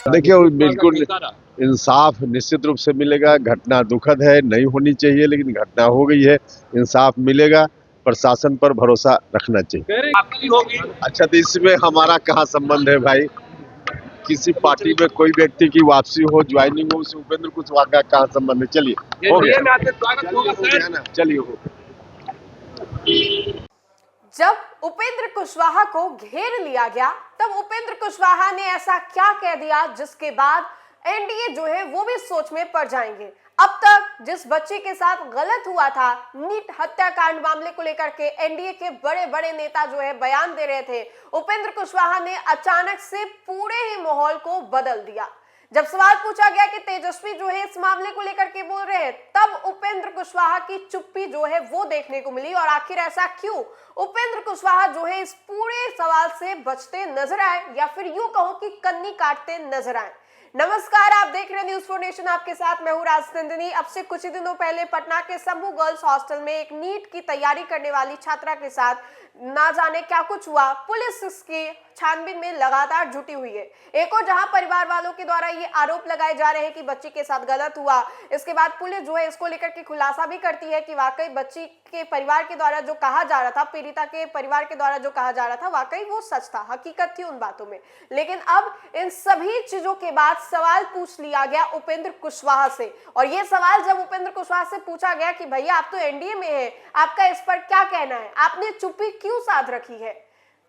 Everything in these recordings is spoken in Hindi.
देखिए बिल्कुल इंसाफ निश्चित रूप से मिलेगा। घटना दुखद है, नहीं होनी चाहिए, लेकिन घटना हो गई है, इंसाफ मिलेगा। प्रशासन पर भरोसा रखना चाहिए। अच्छा, तो इसमें हमारा कहाँ संबंध है भाई? किसी पार्टी में कोई व्यक्ति की वापसी हो, ज्वाइनिंग हो, उससे उपेंद्र कुशवाहा का कहाँ संबंध है? चलिए हो गया, चलिए हो गया। जब उपेंद्र कुशवाहा को घेर लिया गया तब उपेंद्र कुशवाहा ने ऐसा क्या कह दिया जिसके बाद एनडीए जो है वो भी सोच में पड़ जाएंगे। अब तक जिस बच्चे के साथ गलत हुआ था, नीट हत्याकांड मामले को लेकर के एनडीए के बड़े बड़े नेता जो है बयान दे रहे थे, उपेंद्र कुशवाहा ने अचानक से पूरे ही माहौल को बदल दिया। जब सवाल पूछा गया कि तेजस्वी जो है इस मामले को लेकर के बोल रहे हैं, तब उपेंद्र कुशवाहा की चुप्पी जो है वो देखने को मिली। और आखिर ऐसा क्यों? उपेंद्र कुशवाहा जो है इस पूरे सवाल से बचते नजर आए, या फिर यूं कहो कि कन्नी काटते नजर आए। नमस्कार, आप देख रहे हैं न्यूज़ 4 नेशन, आपके साथ मैं हूं राजनंदिनी। अब से कुछ ही दिनों पहले पटना के शंभू गर्ल्स हॉस्टल में एक नीट की तैयारी करने वाली छात्रा के साथ ना जाने क्या कुछ हुआ। पुलिस इसकी छानबीन में लगातार जुटी हुई है। एक और जहां परिवार वालों के द्वारा ये आरोप लगाए जा रहे हैं कि बच्ची के साथ गलत हुआ, इसके बाद पुलिस जो है इसको लेकर के खुलासा भी करती है कि वाकई बच्ची के परिवार के द्वारा जो कहा जा रहा था, पीड़िता के परिवार के द्वारा जो कहा जा रहा था, वाकई वो सच था, हकीकत थी उन बातों में। लेकिन अब इन सभी चीजों के बाद सवाल पूछ लिया गया उपेंद्र कुशवाहा से। और ये सवाल जब उपेंद्र कुशवाहा से पूछा गया कि भैया आप तो एनडीए में हैं, आपका इस पर क्या कहना है, आपने चुप्पी क्यों साध रखी है,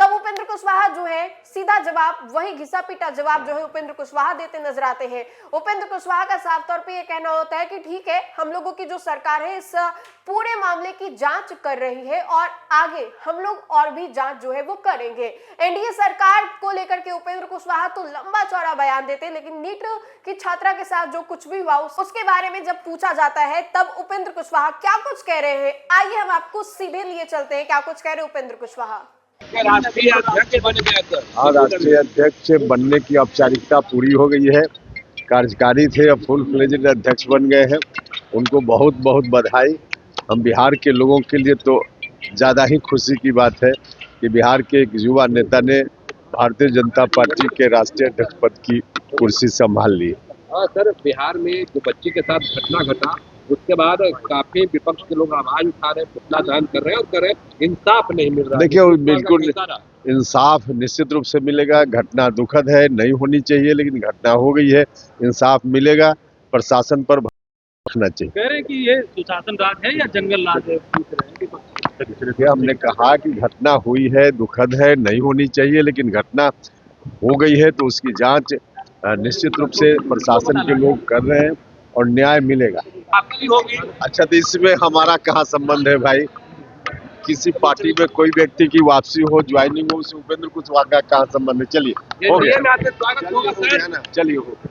तब उपेंद्र कुशवाहा जो है सीधा जवाब, वही घिसा पीटा जवाब जो है उपेंद्र कुशवाहा देते नजर आते हैं। उपेंद्र कुशवाहा का साफ तौर पे ये कहना होता है कि ठीक है, हम लोगों की जो सरकार है इस पूरे मामले की जांच कर रही है और आगे हम लोग और भी जांच जो है वो करेंगे। एनडीए सरकार को लेकर के उपेंद्र कुशवाहा तो लंबा चौड़ा बयान देते हैं, लेकिन नीट की छात्रा के साथ जो कुछ भी हुआ उसके बारे में जब पूछा जाता है तब उपेंद्र कुशवाहा क्या कुछ कह रहे हैं, आइए हम आपको सीधे लिए चलते हैं क्या कुछ कह रहे उपेंद्र कुशवाहा। राष्ट्रीय अध्यक्ष बन गए। हाँ, राष्ट्रीय अध्यक्ष बनने की औपचारिकता पूरी हो गई है। कार्यकारी थे, अब फुल फ्लेजेड अध्यक्ष बन गए हैं। उनको बहुत बहुत बधाई। हम बिहार के लोगों के लिए तो ज़्यादा ही खुशी की बात है कि बिहार के एक युवा नेता ने भारतीय जनता पार्टी के राष्ट्रीय अध्यक्ष पद की कुर्सी संभाल ली। हाँ सर, बिहार में जो बच्ची के साथ घटना घटा उसके बाद काफी विपक्ष के लोग आवाज उठा रहे, पुतला दहन कर रहे हैं और कर रहे हैं, इंसाफ नहीं मिल रहा। देखिए बिल्कुल इंसाफ निश्चित रूप से मिलेगा। घटना दुखद है, नहीं होनी चाहिए, लेकिन घटना हो गई है, इंसाफ मिलेगा। प्रशासन पर रखना चाहिए। कह रहे हैं कि ये सुशासन राज है या जंगल राज है, पूछ रहे हैं। हमने कहा कि घटना हुई है, दुखद है, नहीं होनी चाहिए, लेकिन घटना हो गई है तो उसकी जांच निश्चित रूप से प्रशासन के लोग कर रहे हैं और न्याय मिलेगा। अच्छा, तो इसमें हमारा कहाँ संबंध है भाई? किसी पार्टी में कोई व्यक्ति की वापसी हो, ज्वाइनिंग हो, उससे उपेंद्र कुशवाहा का कहाँ संबंध है? चलिए हो गया, चलिए हो गया।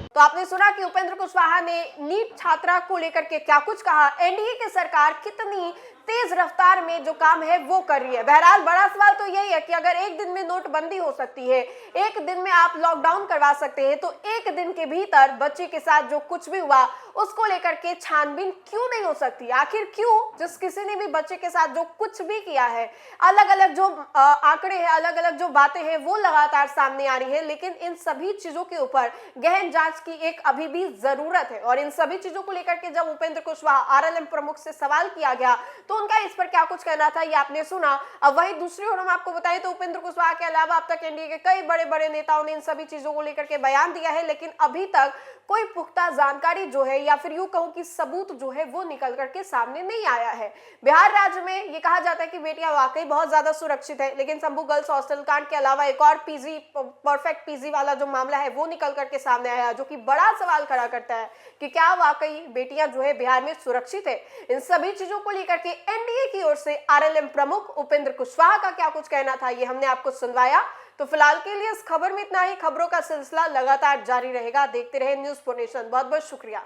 तो आपने सुना कि उपेंद्र कुशवाहा ने नीट छात्रा को लेकर के क्या कुछ कहा। एनडीए की सरकार कितनी तेज रफ्तार में जो काम है वो कर रही है। बहरहाल बड़ा सवाल तो यही है कि अगर एक दिन में नोटबंदी हो सकती है, एक दिन में आप लॉकडाउन करवा सकते हैं, तो एक दिन के भीतर बच्चे के साथ जो कुछ भी हुआ उसको लेकर के छानबीन क्यों नहीं हो सकती? आखिर क्यों? जिस किसी ने भी बच्चे के साथ जो कुछ भी किया है, अलग अलग जो आंकड़े हैं, अलग अलग जो बातें हैं वो लगातार सामने आ रही है, लेकिन इन सभी चीजों के ऊपर गहन जांच की एक अभी भी जरूरत है। और इन सभी चीजों को लेकर के जब उपेंद्र कुशवाहा आरएलएम प्रमुख से सवाल किया गया तो उनका इस पर क्या कुछ कहना था ये आपने सुना। अब वहीं दूसरी ओर हम आपको बताएं तो उपेंद्र कुशवाहा के अलावा अब तक एनडीए के कई बड़े बड़े नेताओं ने इन सभी चीजों को लेकर के बयान दिया है, लेकिन अभी तक कोई पुख्ता जानकारी जो है या फिर यूं कहूं कि सबूत जो है वो निकल करके सामने नहीं आया है। बिहार राज्य में ये कहा जाता है कि बेटियां वाकई बहुत ज्यादा सुरक्षित है, लेकिन शंभू गर्ल्स हॉस्टल कांड के अलावा एक और पीजी, परफेक्ट पीजी वाला जो मामला है वो निकल करके सामने आया, जो कि बड़ा सवाल खड़ा करता है कि क्या वाकई बेटियां जो है बिहार में सुरक्षित है। इन सभी चीजों को लेकर के एनडीए की ओर से आरएलएम प्रमुख उपेंद्र कुशवाहा का क्या कुछ कहना था ये हमने आपको सुनवाया। तो फिलहाल के लिए इस खबर में इतना ही। खबरों का सिलसिला लगातार जारी रहेगा। देखते रहे न्यूज़ 4 नेशन। बहुत बहुत शुक्रिया।